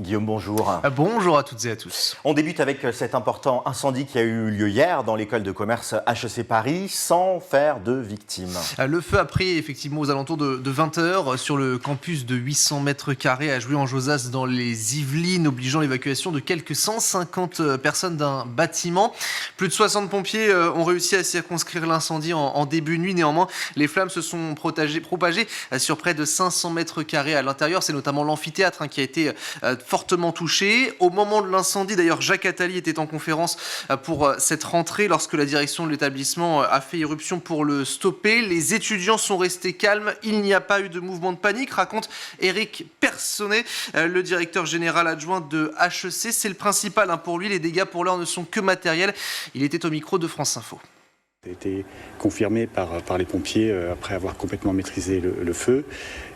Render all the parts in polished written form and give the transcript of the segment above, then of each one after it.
Guillaume, bonjour. Bonjour à toutes et à tous. On débute avec cet important incendie qui a eu lieu hier dans l'école de commerce HEC Paris, sans faire de victimes. Le feu a pris effectivement aux alentours de 20h sur le campus de 800 mètres carrés à Jouy-en-Josas dans les Yvelines, obligeant l'évacuation de quelques 150 personnes d'un bâtiment. Plus de 60 pompiers ont réussi à circonscrire l'incendie en début de nuit. Néanmoins, les flammes se sont propagées sur près de 500 mètres carrés à l'intérieur. C'est notamment l'amphithéâtre qui a été fortement touché. Au moment de l'incendie, d'ailleurs, Jacques Attali était en conférence pour cette rentrée lorsque la direction de l'établissement a fait irruption pour le stopper. Les étudiants sont restés calmes. Il n'y a pas eu de mouvement de panique, raconte Éric Personnet, le directeur général adjoint de HEC. C'est le principal pour lui. Les dégâts pour l'heure ne sont que matériels. Il était au micro de France Info. Ça a été confirmé par les pompiers après avoir complètement maîtrisé le feu.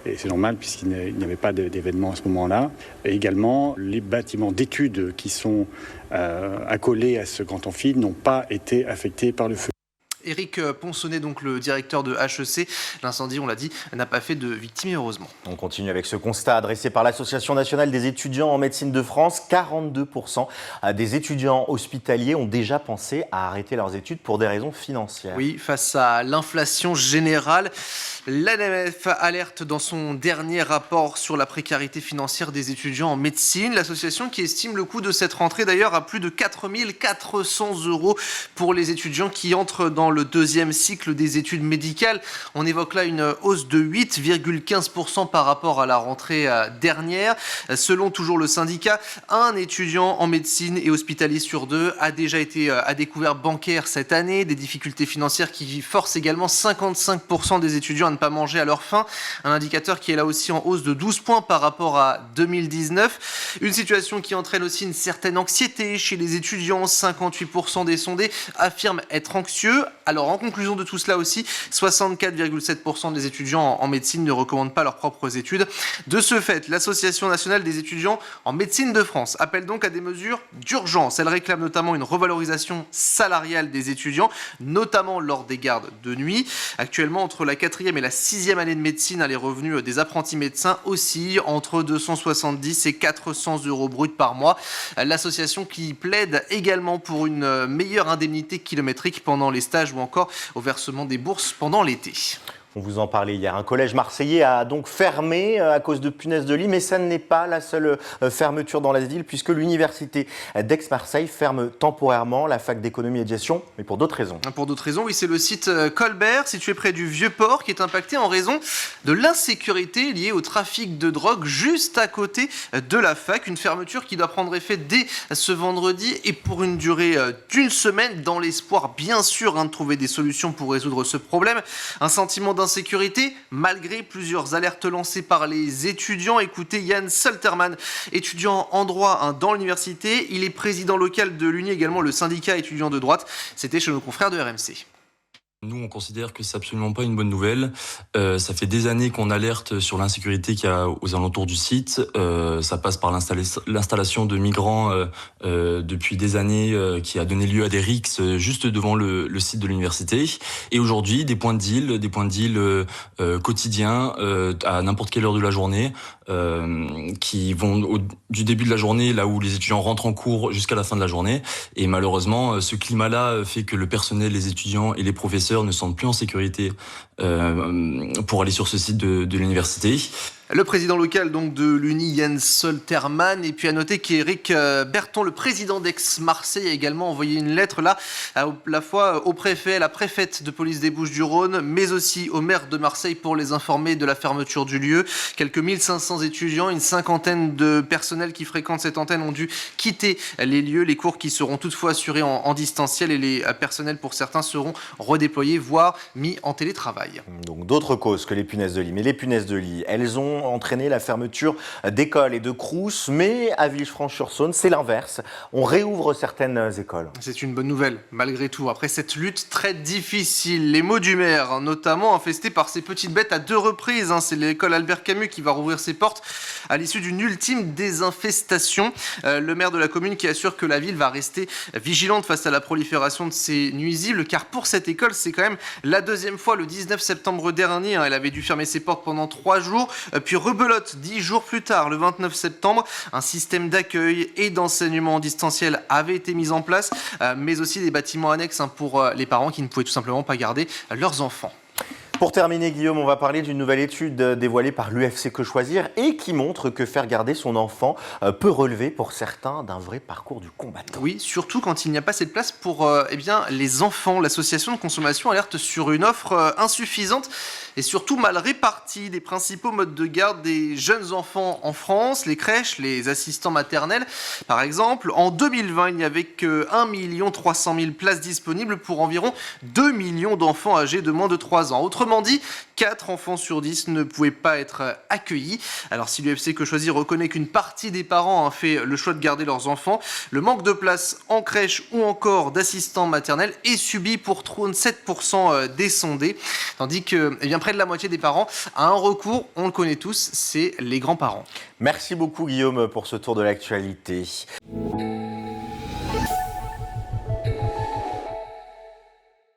Et c'est normal puisqu'il n'y avait pas d'événement à ce moment-là. Et également, les bâtiments d'études qui sont accolés à ce grand amphi n'ont pas été affectés par le feu. Éric Ponsonnet, donc le directeur de HEC. L'incendie, on l'a dit, n'a pas fait de victimes, heureusement. On continue avec ce constat adressé par l'Association nationale des étudiants en médecine de France. 42% des étudiants hospitaliers ont déjà pensé à arrêter leurs études pour des raisons financières. Oui, face à l'inflation générale, l'ANMF alerte dans son dernier rapport sur la précarité financière des étudiants en médecine. L'association qui estime le coût de cette rentrée d'ailleurs à plus de 4 400 € pour les étudiants qui entrent dans le deuxième cycle des études médicales. On évoque là une hausse de 8,15% par rapport à la rentrée dernière. Selon toujours le syndicat, un étudiant en médecine et hospitalier sur deux a déjà été à découvert bancaire cette année. Des difficultés financières qui forcent également 55% des étudiants à ne pas manger à leur faim. Un indicateur qui est là aussi en hausse de 12 points par rapport à 2019. Une situation qui entraîne aussi une certaine anxiété chez les étudiants. 58% des sondés affirment être anxieux. Alors en conclusion de tout cela aussi, 64,7% des étudiants en médecine ne recommandent pas leurs propres études. De ce fait, l'Association nationale des étudiants en médecine de France appelle donc à des mesures d'urgence. Elle réclame notamment une revalorisation salariale des étudiants, notamment lors des gardes de nuit. Actuellement, entre la 4e et la 6e année de médecine, les revenus des apprentis médecins oscillent entre 270 et 400 € bruts par mois. L'association qui plaide également pour une meilleure indemnité kilométrique pendant les stages ou encore au versement des bourses pendant l'été. On vous en parlait hier. Un collège marseillais a donc fermé à cause de punaises de lit, mais ça n'est pas la seule fermeture dans la ville, puisque l'université d'Aix-Marseille ferme temporairement la fac d'économie et de gestion, mais pour d'autres raisons. Pour d'autres raisons, oui, c'est le site Colbert, situé près du Vieux-Port, qui est impacté en raison de l'insécurité liée au trafic de drogue juste à côté de la fac. Une fermeture qui doit prendre effet dès ce vendredi et pour une durée d'une semaine, dans l'espoir bien sûr de trouver des solutions pour résoudre ce problème. Un sentiment d'insécurité, malgré plusieurs alertes lancées par les étudiants. Écoutez Yann Sulterman, étudiant en droit dans l'université. Il est président local de l'Uni, également le syndicat étudiant de droite. C'était chez nos confrères de RMC. Nous, on considère que c'est absolument pas une bonne nouvelle. Ça fait des années qu'on alerte sur l'insécurité qu'il y a aux alentours du site. Ça passe par l'installation de migrants depuis des années qui a donné lieu à des rixes juste devant le site de l'université. Et aujourd'hui, des points de deal quotidiens à n'importe quelle heure de la journée qui vont du début de la journée, là où les étudiants rentrent en cours, jusqu'à la fin de la journée. Et malheureusement, ce climat-là fait que le personnel, les étudiants et les professeurs ne sont plus en sécurité pour aller sur ce site de l'université. Le président local donc de l'Uni, Yann Sulterman, et puis à noter qu'Éric Berton, le président d'Aix-Marseille, a également envoyé une lettre là, à la fois au préfet, à la préfète de police des Bouches-du-Rhône, mais aussi au maire de Marseille pour les informer de la fermeture du lieu. Quelques 1500 étudiants, une cinquantaine de personnels qui fréquentent cette antenne ont dû quitter les lieux. Les cours qui seront toutefois assurés en distanciel et les personnels pour certains seront redéployés, voire mis en télétravail. Donc d'autres causes que les punaises de lit. Mais les punaises de lit, elles ont entraîné la fermeture d'écoles et de crous, mais à Villefranche-sur-Saône, c'est l'inverse. On réouvre certaines écoles. C'est une bonne nouvelle, malgré tout. Après cette lutte très difficile, les mots du maire, notamment infestés par ces petites bêtes à 2 reprises. C'est l'école Albert Camus qui va rouvrir ses portes à l'issue d'une ultime désinfestation. Le maire de la commune qui assure que la ville va rester vigilante face à la prolifération de ces nuisibles, car pour cette école, c'est quand même la deuxième fois, le 19 septembre dernier. Elle avait dû fermer ses portes pendant 3 jours, puis puis rebelote, 10 jours plus tard, le 29 septembre, un système d'accueil et d'enseignement en distanciel avait été mis en place, mais aussi des bâtiments annexes pour les parents qui ne pouvaient tout simplement pas garder leurs enfants. Pour terminer, Guillaume, on va parler d'une nouvelle étude dévoilée par l'UFC Que Choisir et qui montre que faire garder son enfant peut relever pour certains d'un vrai parcours du combattant. Oui, surtout quand il n'y a pas assez de place pour les enfants. L'association de consommation alerte sur une offre insuffisante et surtout mal répartie des principaux modes de garde des jeunes enfants en France, les crèches, les assistants maternels. Par exemple, en 2020, il n'y avait que 1 300 000 places disponibles pour environ 2 millions d'enfants âgés de moins de 3 ans. Autrement dit, 4 enfants sur 10 ne pouvaient pas être accueillis. Alors si l'UFC Que Choisir reconnaît qu'une partie des parents a fait le choix de garder leurs enfants, le manque de place en crèche ou encore d'assistants maternels est subi pour 37% des sondés. Tandis que près de la moitié des parents a un recours, on le connaît tous, c'est les grands-parents. Merci beaucoup Guillaume pour ce tour de l'actualité.